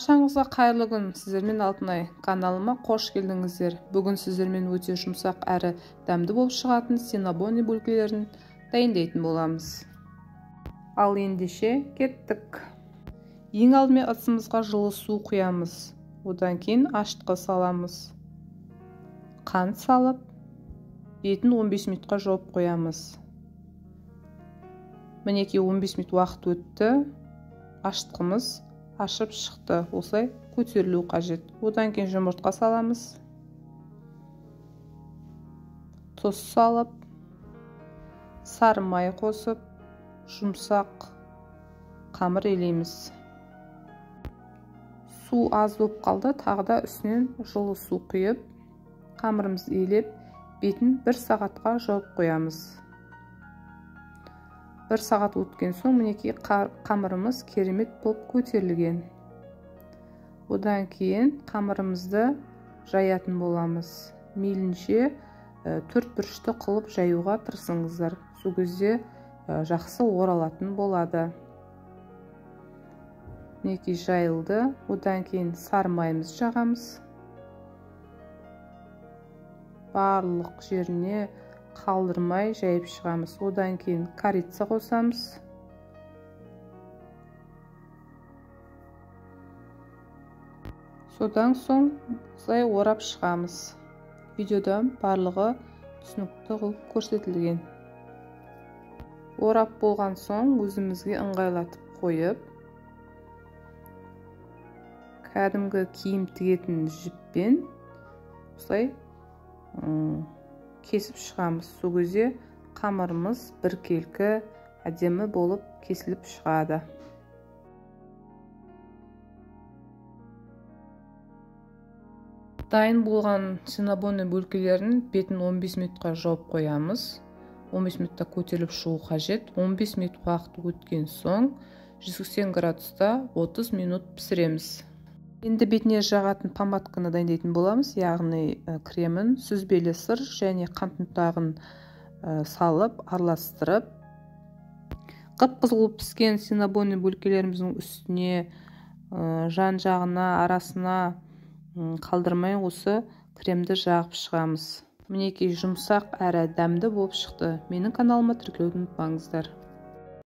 Баршаңызға қайырлы күн. Сіздермен Алтынай каналыма қош келдіңіздер. Бүгін сіздермен өте жұмсақ әрі дәмді болып шығатын синнабони бөлкелерін дайындайтын боламыз. Ал ендеше кеттік. Ең алдымен ыдысымызға жылы су құямыз. Одан кейін ашытқы саламыз. Қант салып, бетін 15 минутқа жауып қоямыз. Мінекей 15 минут уақыт өтті. Ашытқымыз ашып шықты. Осылай көтерілу қажет. Одан кейін жұмыртқа саламыз. Тұз салып, сары май қосып, жұмсақ қамыр елейміз. Су аз болып қалды. Тағы да үстінен жылы су құйып, қамырымызды елеп, бетін 1 сағатқа жауып қоямыз. 1 сағат өткен соң мінекей қамырымыз керемет болып көтерілген. Одан кейін қамырымызды жаятын боламыз. Мейлінше 4 бұрышты қылып жаюға тырысыңыздар. Сол кезде жақсы оралатын болады. Мінекей жайылды. Одан кейін сары майымызды жағамыз. Барлық жеріне қалдырмай жайып шығамыз. Одан кейін корица қосамыз. Содан соң осылай орап шығамыз. Видеода барлығы түсінікті қылып көрсетілген. Орап болған соң өзімізге ыңғайлатып қойып, кәдімгі киім тігетін жіппен осылай кесіп шығамыз. Сол кезде қамырымыз біркелкі әдемі болып кесіліп шығады. Дайын болған синнабони бөлкелерін бетін 15 минутқа жауып қоямыз. 15 минутта көтеріліп шығу қажет. 15 минут уақыт өткен соң 180 градуста 30 минут пісіреміз. Енді бетіне жағатын помадканы дайындайтын боламыз, яғни кремін, сүзбелі сыр және қант ұнтағын салып, араластырып, қып-қызыл піскен синнабони бөлкелеріміздің үстіне, жан-жағына, арасына қалдырмай осы кремді жағып шығамыз. Мінекей жұмсақ әрі дәмді болып шықты. Менің каналыма тіркелуді ұмытпаңыздар.